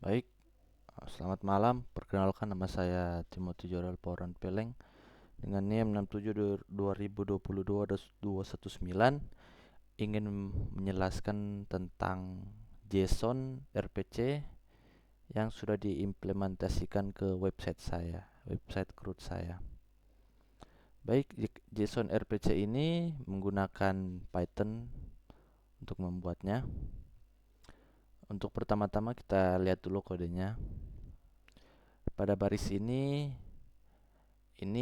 Baik, selamat malam. Perkenalkan, nama saya Timothy Jorel Poran Peleng dengan NIM 67 2022-219, ingin menjelaskan tentang JSON RPC yang sudah diimplementasikan ke website CRUD saya. Baik, JSON RPC ini menggunakan Python untuk membuatnya. Untuk pertama-tama kita lihat dulu kodenya. Pada baris ini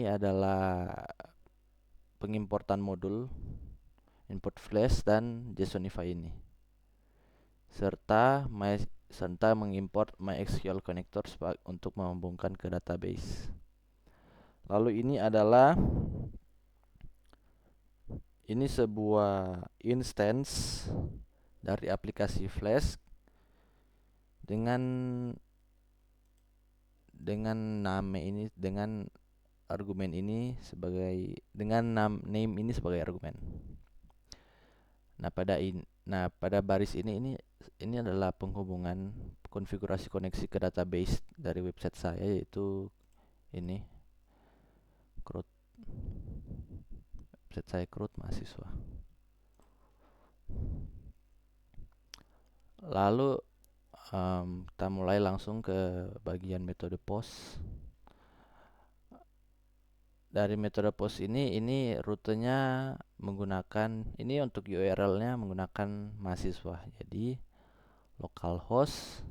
adalah pengimportan modul, input flash dan JSONify ini, serta mengimport MySQL connector untuk menghubungkan ke database. Lalu ini sebuah instance dari aplikasi Flash dengan argumen ini name ini sebagai argumen. Pada baris ini adalah penghubungan konfigurasi koneksi ke database dari website saya, yaitu ini CRUD. Website saya CRUD mahasiswa. Lalu kita mulai langsung ke bagian metode post. Dari metode post ini rutenya menggunakan, ini untuk URL-nya menggunakan mahasiswa. Jadi localhost,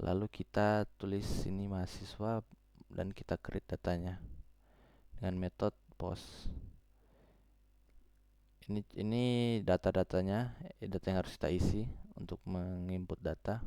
lalu kita tulis ini mahasiswa dan kita create datanya dengan metode post. Ini data-datanya, data yang harus kita isi untuk menginput data.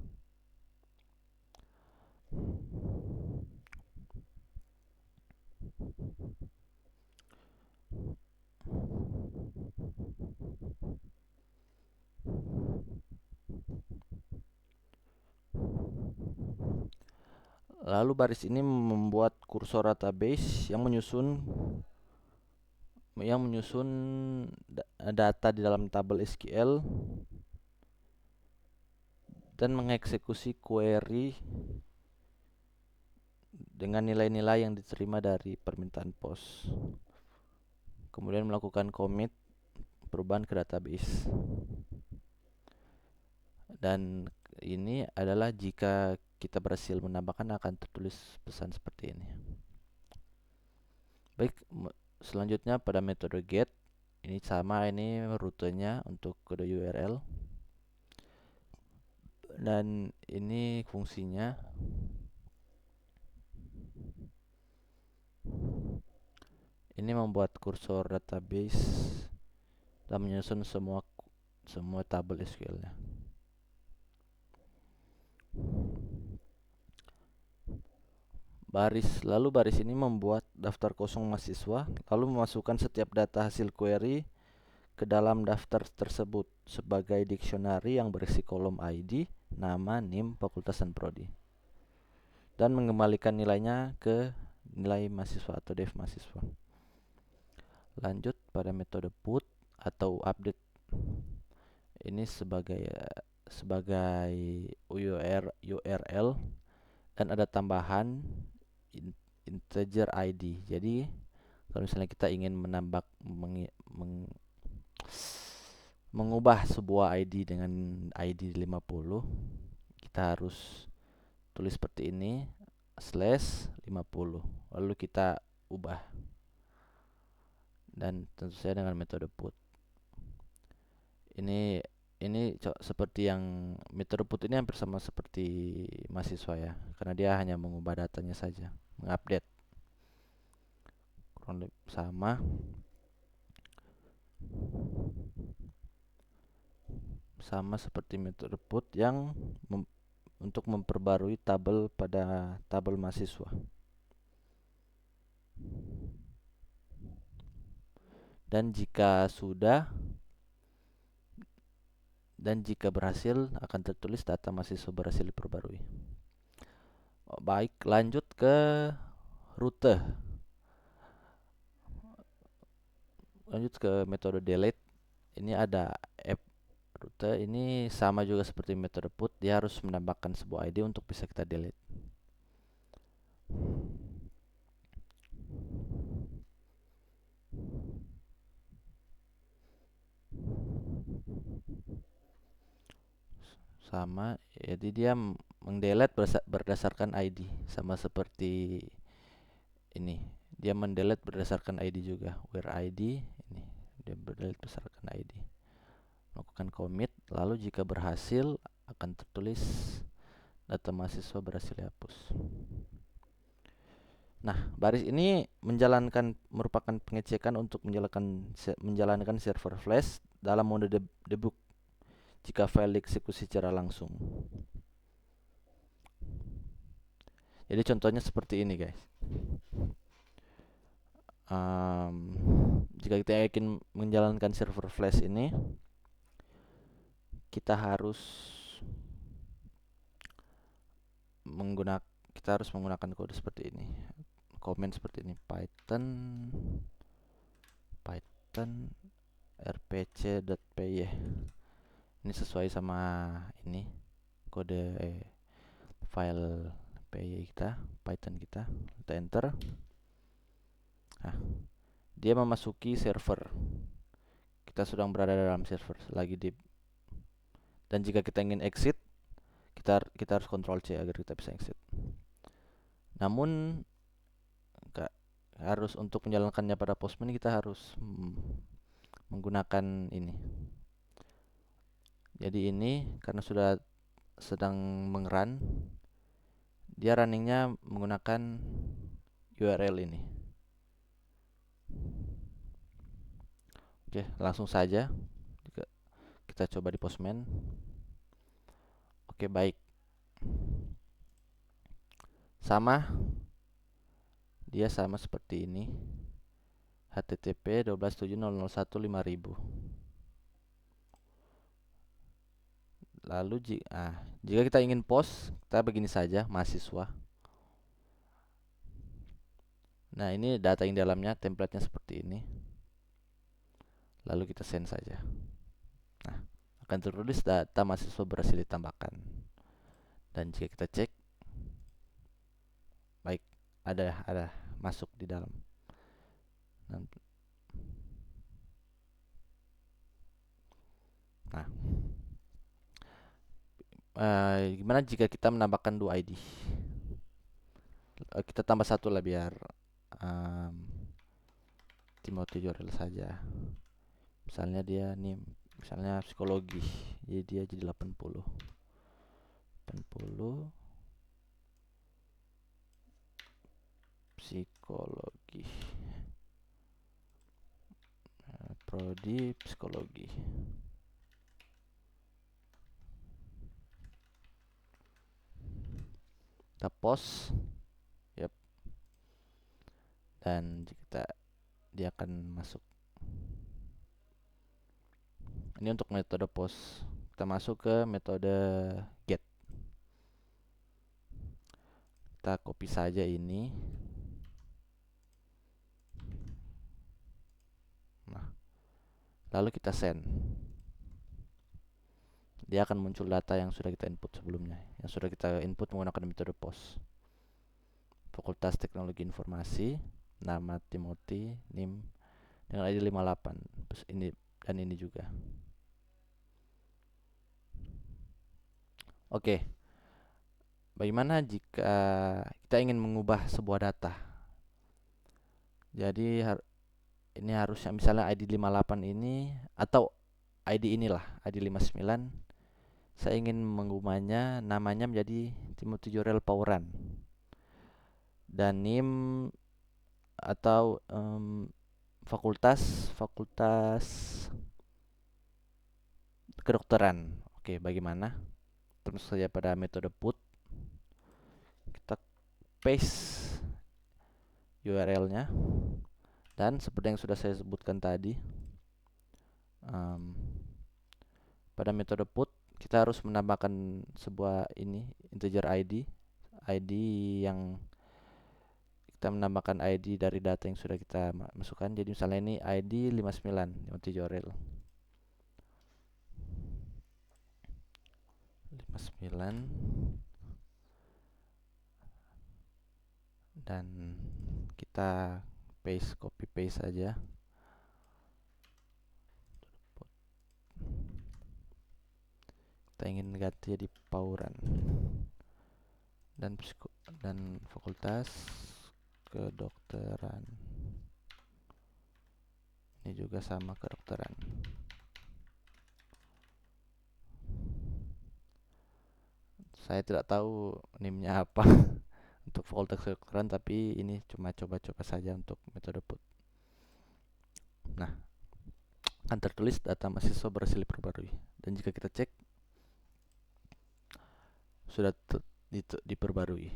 Lalu baris ini membuat kursor database yang menyusun data di dalam tabel SQL dan mengeksekusi query dengan nilai-nilai yang diterima dari permintaan post. Kemudian melakukan commit perubahan ke database. Dan ini adalah jika kita berhasil menambahkan, akan tertulis pesan seperti ini. Baik, selanjutnya pada metode get, ini rutenya untuk kode URL. Dan ini fungsinya. Ini membuat kursor database dan menyusun semua tabel SQL-nya. Lalu baris ini membuat daftar kosong mahasiswa, lalu memasukkan setiap data hasil query ke dalam daftar tersebut sebagai dictionary yang berisi kolom ID, nama, NIM, fakultas, dan prodi, dan mengembalikan nilainya ke nilai mahasiswa atau def mahasiswa. Lanjut pada metode put atau update. Ini sebagai URL dan ada tambahan integer ID. Jadi kalau misalnya kita ingin mengubah sebuah ID dengan ID 50, kita harus tulis seperti ini /50, lalu kita ubah, dan tentu saja dengan metode put. Ini seperti yang metode put ini hampir sama seperti mahasiswa ya, karena dia hanya mengubah datanya saja, mengupdate. Kurang lebih sama. Sama seperti metode put yang untuk memperbarui tabel pada tabel mahasiswa. Dan jika berhasil, akan tertulis data mahasiswa berhasil diperbarui. Baik, lanjut ke rute. Lanjut ke metode delete. Ini ada Rute ini sama juga seperti metode put, dia harus menambahkan sebuah ID untuk bisa kita delete. Sama, jadi dia mendelete berdasarkan ID, sama seperti ini. Dia mendelete berdasarkan ID juga, where ID ini dia mendelete berdasarkan ID. Lakukan commit, lalu jika berhasil akan tertulis data mahasiswa berhasil dihapus. Nah, baris ini merupakan pengecekan untuk menjalankan server flash dalam mode debug jika file dieksekusi secara langsung. Jadi contohnya seperti ini, guys. Jika kita ingin menjalankan server flash ini, kita harus menggunakan kode seperti ini, komen seperti ini, python rpc.py. Ini sesuai sama ini kode file py kita, python kita enter. Nah, dia memasuki server. Kita sedang berada dalam server lagi di, dan jika kita ingin exit, kita harus Ctrl C agar kita bisa exit. Namun harus untuk menjalankannya pada Postman kita harus menggunakan ini. Jadi ini karena sudah sedang mengrun, dia runningnya menggunakan URL ini. Oke, langsung saja kita coba di Postman. Oke, baik. Sama, dia sama seperti ini, http 12.7.0.1.5000. Lalu jika kita ingin post, kita begini saja, mahasiswa. Nah, ini data yang dalamnya, template-nya seperti ini. Lalu kita send saja. Nah, akan tertulis data mahasiswa berhasil ditambahkan. Dan jika kita cek, baik, ada masuk di dalam. Nah, gimana jika kita menambahkan 2 ID? Kita tambah satu lah biar Timothy Jorel saja. Misalnya dia nih, misalnya psikologi, jadi dia jadi 80 psikologi, prodi psikologi. Kita post, yep, dan dia akan masuk. Ini untuk metode post. Kita masuk ke metode get. Kita copy saja ini. Nah, lalu kita send. Dia akan muncul data yang sudah kita input sebelumnya, yang sudah kita input menggunakan metode post. Fakultas Teknologi Informasi, nama Timothy, NIM dengan ID 58. Terus ini dan ini juga. Oke. Bagaimana jika kita ingin mengubah sebuah data? Jadi ini harusnya misalnya ID 58 ini atau ID inilah, ID 59. Saya ingin mengubahnya namanya menjadi Timothy Jorel Pauran. Dan NIM atau fakultas kedokteran. Oke, bagaimana? Terus saja pada metode put. Kita paste URL-nya. Dan seperti yang sudah saya sebutkan tadi, pada metode put kita harus menambahkan sebuah integer ID yang kita menambahkan ID dari data yang sudah kita masukkan. Jadi misalnya ini ID 59 Timothy Jorel. 9 dan kita copy paste saja. Kita ingin ganti jadi pauran dan fakultas kedokteran. Ini juga sama, kedokteran. Saya tidak tahu NIM-nya apa untuk fakultas kedokteran, tapi ini cuma coba-coba saja untuk metode put. Nah, akan tertulis data mahasiswa berhasil diperbarui. Dan jika kita cek, sudah diperbarui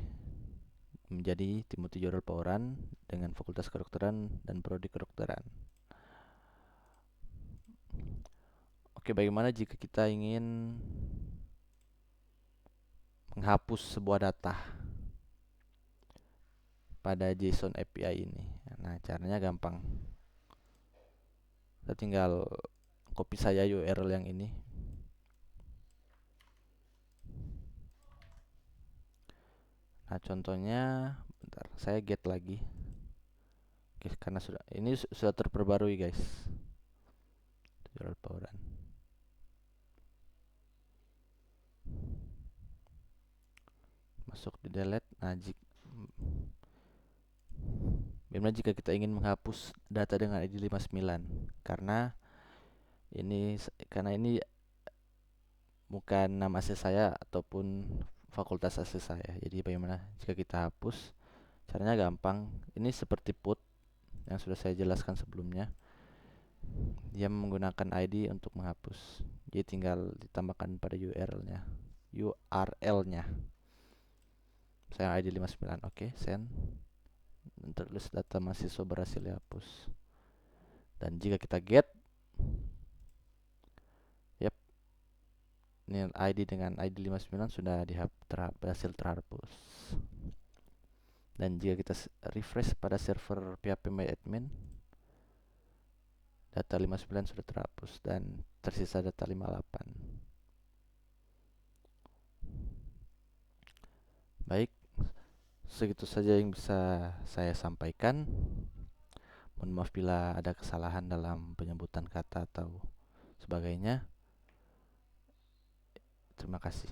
menjadi Timothy Jorel Pauran dengan fakultas kedokteran dan prodi kedokteran. Oke, bagaimana jika kita ingin menghapus sebuah data pada JSON API ini? Nah, caranya gampang. Kita tinggal copy saja URL yang ini. Nah, contohnya, bentar, saya get lagi. Oke, karena ini sudah terperbarui, guys. Jorel Pauran. Masuk di delete. Nah, bagaimana jika kita ingin menghapus data dengan ID 59? Karena ini bukan nama asli saya ataupun fakultas asli saya. Jadi bagaimana jika kita hapus? Caranya gampang. Ini seperti put yang sudah saya jelaskan sebelumnya. Dia menggunakan ID untuk menghapus. Jadi tinggal ditambahkan pada URL-nya. Saya ID 59. Oke, send. Tertulis data mahasiswa berhasil dihapus. Dan jika kita get, ini ID dengan ID 59 sudah berhasil terhapus. Dan jika kita refresh pada server PHP MyAdmin, data 59 sudah terhapus dan tersisa data 58. Baik, segitu saja yang bisa saya sampaikan. Mohon maaf bila ada kesalahan dalam penyebutan kata atau sebagainya. Terima kasih.